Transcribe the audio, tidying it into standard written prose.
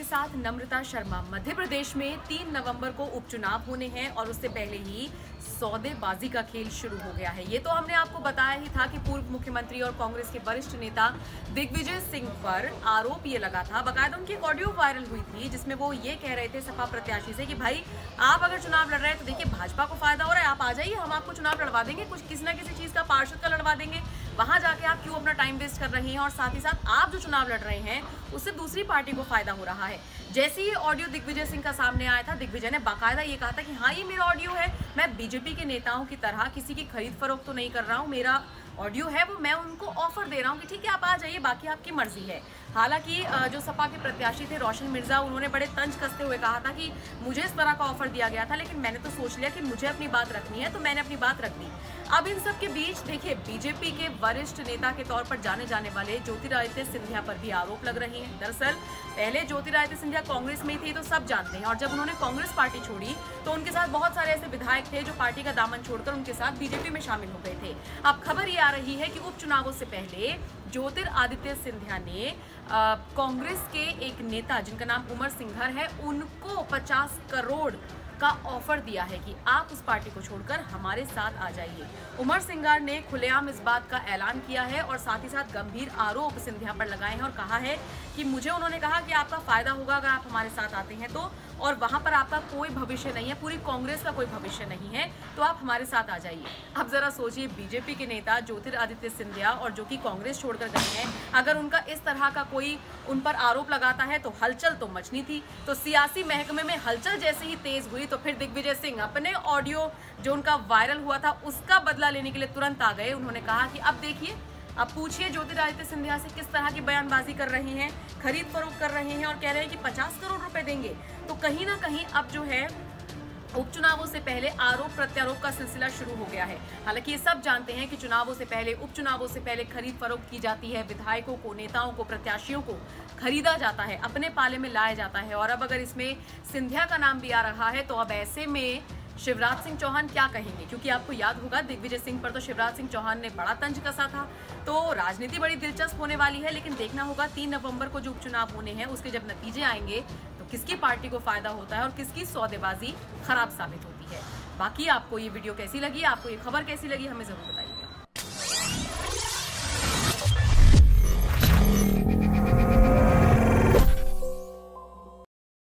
आपके साथ नम्रता शर्मा। मध्य प्रदेश में 3 नवंबर को उपचुनाव होने हैं और उससे पहले ही सौदेबाजी का खेल शुरू हो गया है। ये तो हमने आपको बताया ही था कि पूर्व मुख्यमंत्री और कांग्रेस के वरिष्ठ नेता दिग्विजय सिंह पर आरोप ये लगा था। बकायदा उनकी एक ऑडियो वायरल हुई थी जिसमें वो ये कह रहे थे सपा प्रत्याशी से कि भाई आप अगर चुनाव लड़ रहे हैं तो देखिए भाजपा को फायदा हो रहा है, आप आ जाइए, हम आपको चुनाव लड़वा देंगे, कुछ किसी ना किसी चीज का पार्षद का लड़वा देंगे, वहां जाके आप क्यों अपना टाइम वेस्ट कर रहे हैं। और साथ ही साथ आप जो चुनाव लड़ रहे हैं उससे दूसरी पार्टी को फायदा हो रहा है। जैसे ही ऑडियो दिग्विजय सिंह का सामने आया था, दिग्विजय ने बाकायदा ये कहा था कि हाँ ये मेरा ऑडियो है, मैं बीजेपी के नेताओं की तरह किसी की खरीद फरोख्त तो नहीं कर रहा हूँ, मेरा ऑडियो है वो मैं उनको ऑफर दे रहा हूँ कि ठीक है आप आ जाइए, बाकी आपकी मर्जी है। हालांकि जो सपा के प्रत्याशी थे रोशन मिर्जा, उन्होंने बड़े तंज कसते हुए कहा था कि मुझे इस तरह का ऑफर दिया गया था लेकिन मैंने तो सोच लिया कि मुझे अपनी बात रखनी है तो मैंने अपनी बात रख दी। अब इन सब के बीच देखिए बीजेपी के वरिष्ठ नेता के तौर पर जाने जाने वाले ज्योतिरादित्य सिंधिया पर भी आरोप लग रहे हैं। दरअसल पहले ज्योतिरादित्य सिंधिया कांग्रेस में थी तो सब जानते हैं, और जब उन्होंने कांग्रेस पार्टी छोड़ी तो उनके साथ बहुत सारे ऐसे विधायक थे जो पार्टी का दामन छोड़कर उनके साथ बीजेपी में शामिल हो गए थे। अब खबर ये आ रही है कि उपचुनावों से पहले ज्योतिरादित्य सिंधिया ने कांग्रेस के एक नेता जिनका नाम उमर सिंघर है उनको 50 करोड़ का ऑफर दिया है कि आप उस पार्टी को छोड़कर हमारे साथ आ जाइए। उमर सिंघर ने खुलेआम इस बात का ऐलान किया है और साथ ही साथ गंभीर आरोप सिंधिया पर लगाए हैं और कहा है कि मुझे उन्होंने कहा कि आपका फायदा होगा अगर आप हमारे साथ आते हैं तो, और वहां पर आपका कोई भविष्य नहीं है, पूरी कांग्रेस का कोई भविष्य नहीं है, तो आप हमारे साथ आ जाइए। अब जरा सोचिए बीजेपी के नेता ज्योतिरादित्य सिंधिया और जो कि कांग्रेस छोड़कर गए हैं, अगर उनका इस तरह का कोई उन पर आरोप लगाता है तो हलचल तो मचनी थी। तो सियासी महकमे में हलचल जैसे ही तेज हुई तो फिर दिग्विजय सिंह अपने ऑडियो जो उनका वायरल हुआ था उसका बदला लेने के लिए तुरंत आ गए। उन्होंने कहा कि अब देखिए, अब पूछिए ज्योतिरादित्य सिंधिया से किस तरह की बयानबाजी कर रहे हैं, खरीद फरोख्त कर रहे हैं और कह रहे हैं कि 50 करोड़ रुपए देंगे। तो कहीं ना कहीं अब जो है उपचुनावों से पहले आरोप प्रत्यारोप का सिलसिला शुरू हो गया है। हालांकि ये सब जानते हैं कि चुनावों से पहले, उपचुनावों से पहले खरीद फरोख्त की जाती है, विधायकों को, नेताओं को, प्रत्याशियों को खरीदा जाता है, अपने पाले में लाया जाता है। और अब अगर इसमें सिंधिया का नाम भी आ रहा है तो अब ऐसे में शिवराज सिंह चौहान क्या कहेंगे, क्योंकि आपको याद होगा दिग्विजय सिंह पर तो शिवराज सिंह चौहान ने बड़ा तंज कसा था। तो राजनीति बड़ी दिलचस्प होने वाली है, लेकिन देखना होगा 3 नवंबर को जो उपचुनाव होने हैं उसके जब नतीजे आएंगे तो किसकी पार्टी को फायदा होता है और किसकी सौदेबाजी खराब साबित होती है। बाकी आपको ये वीडियो कैसी लगी, आपको ये खबर कैसी लगी, हमें जरूर बताइए।